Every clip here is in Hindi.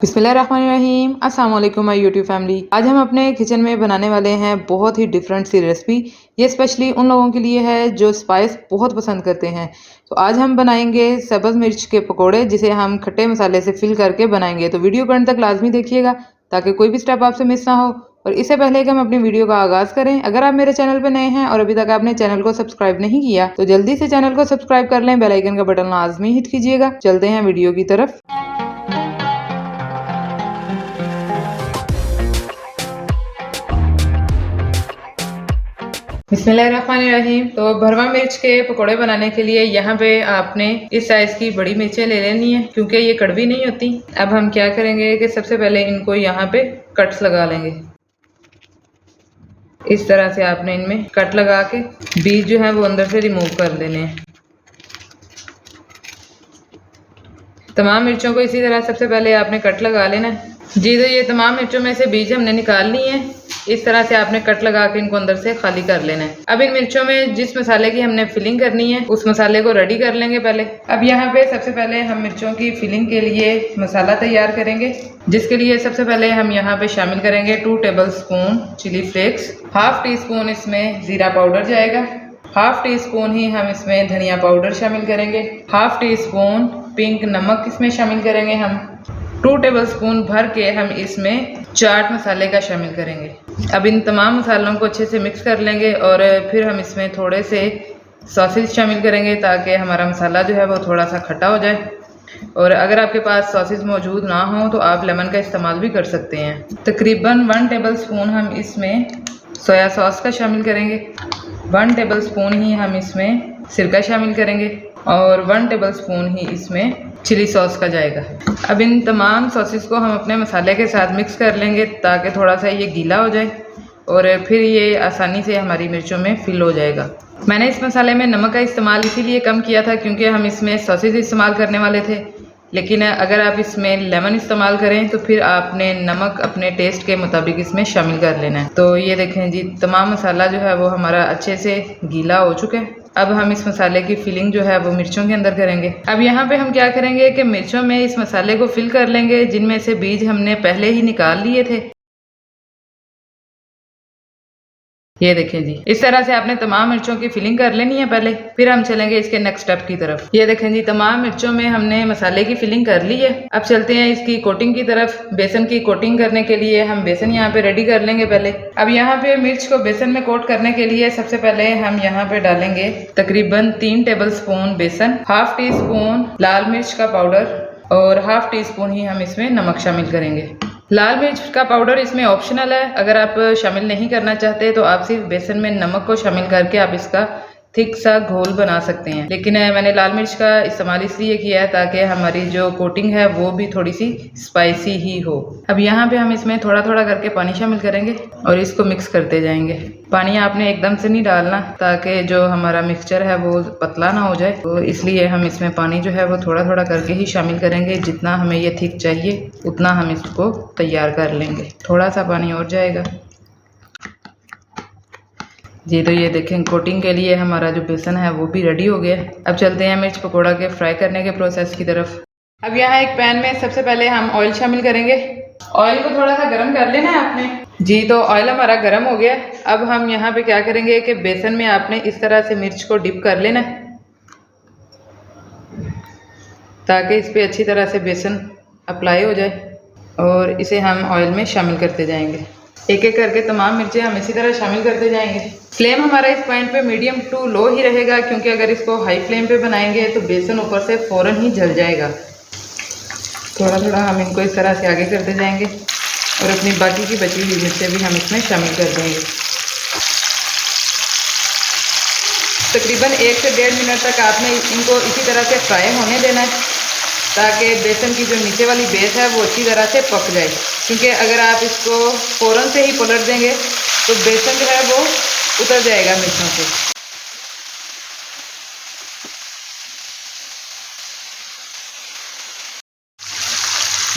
बिस्मिल्लाहिर्रहमानिर्रहीम। अस्सलाम वालेकुम माय यूट्यूब फैमिली। आज हम अपने किचन में बनाने वाले हैं बहुत ही डिफरेंट सी रेसिपी। ये स्पेशली उन लोगों के लिए है जो स्पाइस बहुत पसंद करते हैं। तो आज हम बनाएंगे सब्ज़ मिर्च के पकोड़े, जिसे हम खट्टे मसाले से फिल करके बनाएंगे। तो वीडियो को अंत तक लाजमी देखिएगा ताकि कोई भी स्टेप आपसे मिस ना हो। और इससे पहले कि हम अपनी वीडियो का आगाज़ करें, अगर आप मेरे चैनल पर नए हैं और अभी तक आपने चैनल को सब्सक्राइब नहीं किया तो जल्दी से चैनल को सब्सक्राइब कर लें, बेल आइकन का बटन लाजमी हिट कीजिएगा। चलते हैं वीडियो की तरफ। बिस्मिल्लाहिर्रहमानिर्रहीम। तो भरवा मिर्च के पकोड़े बनाने के लिए यहाँ पे आपने इस साइज की बड़ी मिर्चें ले लेनी है, क्योंकि ये कड़वी नहीं होती। अब हम क्या करेंगे कि सबसे पहले इनको यहाँ पे कट्स लगा लेंगे। इस तरह से आपने इनमें कट लगा के बीज जो है वो अंदर से रिमूव कर देने हैं। तमाम मिर्चों को इसी तरह सबसे पहले आपने कट लगा लेना है। जी, तो ये तमाम मिर्चों में से बीज हमने निकाल ली है। इस तरह से आपने कट लगा के इनको अंदर से खाली कर लेना है। अब इन मिर्चों में जिस मसाले की हमने फिलिंग करनी है उस मसाले को रेडी कर लेंगे पहले। अब यहाँ पे सबसे पहले हम मिर्चों की फिलिंग के लिए मसाला तैयार करेंगे, जिसके लिए सबसे पहले हम यहाँ पे शामिल करेंगे 2 tablespoon chilli flakes, half teaspoon इसमें जीरा पाउडर जाएगा, हाफ टी स्पून ही हम इसमें धनिया पाउडर शामिल करेंगे, हाफ टी स्पून पिंक नमक इसमें शामिल करेंगे हम, 2 टेबल स्पून भर के हम इसमें चाट मसाले का शामिल करेंगे। अब इन तमाम मसालों को अच्छे से मिक्स कर लेंगे और फिर हम इसमें थोड़े से सॉसेज शामिल करेंगे ताकि हमारा मसाला जो है वो थोड़ा सा खट्टा हो जाए। और अगर आपके पास सॉसेज मौजूद ना हो तो आप लेमन का इस्तेमाल भी कर सकते हैं। तकरीबन 1 टेबल स्पून हम इसमें सोया सॉस का शामिल करेंगे, 1 टेबल स्पून ही हम इसमें सिरका शामिल करेंगे और 1 टेबल स्पून ही इसमें चिली सॉस का जाएगा। अब इन तमाम सॉसेस को हम अपने मसाले के साथ मिक्स कर लेंगे ताकि थोड़ा सा ये गीला हो जाए और फिर ये आसानी से हमारी मिर्चों में फिल हो जाएगा। मैंने इस मसाले में नमक का इस्तेमाल इसीलिए कम किया था क्योंकि हम इसमें सॉसेज इस्तेमाल करने वाले थे, लेकिन अगर आप इसमें लेमन इस्तेमाल करें तो फिर आपने नमक अपने टेस्ट के मुताबिक इसमें शामिल कर लेना है। तो ये देखें जी, तमाम मसाला जो है वो हमारा अच्छे से गीला हो चुका है। अब हम इस मसाले की फिलिंग जो है वो मिर्चों के अंदर करेंगे। अब यहाँ पे हम क्या करेंगे कि मिर्चों में इस मसाले को फिल कर लेंगे जिनमें से बीज हमने पहले ही निकाल लिए थे। ये देखें जी, इस तरह से आपने तमाम मिर्चों की फिलिंग कर लेनी है पहले, फिर हम चलेंगे इसके नेक्स्ट स्टेप की तरफ। ये देखें जी, तमाम मिर्चों में हमने मसाले की फिलिंग कर ली है। अब चलते हैं इसकी कोटिंग की तरफ। बेसन की कोटिंग करने के लिए हम बेसन यहाँ पे रेडी कर लेंगे पहले। अब यहाँ पे मिर्च को बेसन में कोट करने के लिए सबसे पहले हम यहाँ पे डालेंगे तकरीबन 3 टेबल स्पून बेसन, हाफ टी स्पून लाल मिर्च का पाउडर और हाफ टी स्पून ही हम इसमें नमक शामिल करेंगे। लाल मिर्च का पाउडर इसमें ऑप्शनल है, अगर आप शामिल नहीं करना चाहते तो आप सिर्फ बेसन में नमक को शामिल करके आप इसका थिक सा घोल बना सकते हैं, लेकिन मैंने लाल मिर्च का इस्तेमाल इसलिए किया है ताकि हमारी जो कोटिंग है वो भी थोड़ी सी स्पाइसी ही हो। अब यहाँ पे हम इसमें थोड़ा थोड़ा करके पानी शामिल करेंगे और इसको मिक्स करते जाएंगे। पानी आपने एकदम से नहीं डालना ताकि जो हमारा मिक्सचर है वो पतला ना हो जाए, तो इसलिए हम इसमें पानी जो है वो थोड़ा थोड़ा करके ही शामिल करेंगे। जितना हमें ये थिक चाहिए उतना हम इसको तैयार कर लेंगे। थोड़ा सा पानी और जाएगा जी। तो ये देखें, कोटिंग के लिए हमारा जो बेसन है वो भी रेडी हो गया। अब चलते हैं मिर्च पकोड़ा के फ्राई करने के प्रोसेस की तरफ। अब यहाँ एक पैन में सबसे पहले हम ऑयल शामिल करेंगे। ऑयल को थोड़ा सा गर्म कर लेना है आपने जी। तो ऑयल हमारा गर्म हो गया। अब हम यहाँ पे क्या करेंगे कि बेसन में आपने इस तरह से मिर्च को डिप कर लेना है ताकि इस पर अच्छी तरह से बेसन अप्लाई हो जाए और इसे हम ऑयल में शामिल करते जाएंगे। एक एक करके तमाम मिर्चें हम इसी तरह शामिल करते जाएंगे। फ्लेम हमारा इस पॉइंट पे मीडियम टू लो ही रहेगा, क्योंकि अगर इसको हाई फ्लेम पे बनाएंगे तो बेसन ऊपर से फ़ौरन ही जल जाएगा। थोड़ा थोड़ा हम इनको इस तरह से आगे करते जाएंगे और अपनी बाकी की बची हुई मिर्चें भी हम इसमें शामिल कर देंगे। तकरीबन 1 से 1.5 मिनट तक आपने इनको इसी तरह से फ्राई होने देना है ताकि बेसन की जो नीचे वाली बेस है वो अच्छी तरह से पक जाए, क्योंकि अगर आप इसको फ़ौरन से ही पलट देंगे तो बेसन जो है वो उतर जाएगा मिर्चों से।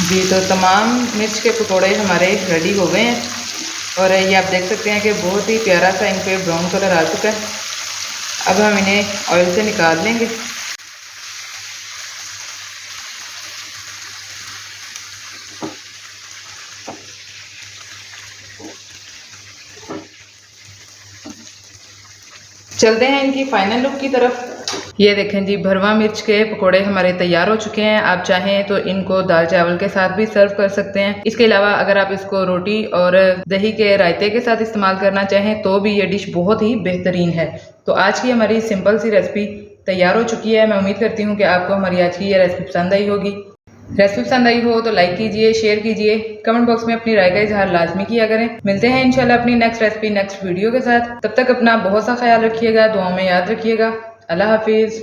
जी, तो तमाम मिर्च के पकोड़े हमारे रेडी हो गए हैं और ये आप देख सकते हैं कि बहुत ही प्यारा सा इन पर ब्राउन कलर आ चुका है। अब हम इन्हें ऑयल से निकाल लेंगे। चलते हैं इनकी फाइनल लुक की तरफ। ये देखें जी, भरवा मिर्च के पकोड़े हमारे तैयार हो चुके हैं। आप चाहें तो इनको दाल चावल के साथ भी सर्व कर सकते हैं। इसके अलावा अगर आप इसको रोटी और दही के रायते के साथ इस्तेमाल करना चाहें तो भी ये डिश बहुत ही बेहतरीन है। तो आज की हमारी सिंपल सी रेसिपी तैयार हो चुकी है। मैं उम्मीद करती हूँ कि आपको हमारी आज की ये रेसिपी पसंद आई होगी। रेसिपी पसंद आई हो तो लाइक कीजिए, शेयर कीजिए, कमेंट बॉक्स में अपनी राय का इजहार लाजमी किया करें। मिलते हैं इंशाल्लाह अपनी नेक्स्ट रेसिपी नेक्स्ट वीडियो के साथ। तब तक अपना बहुत सा ख्याल रखिएगा, दुआओं में याद रखिएगा। अल्लाह हाफिज़।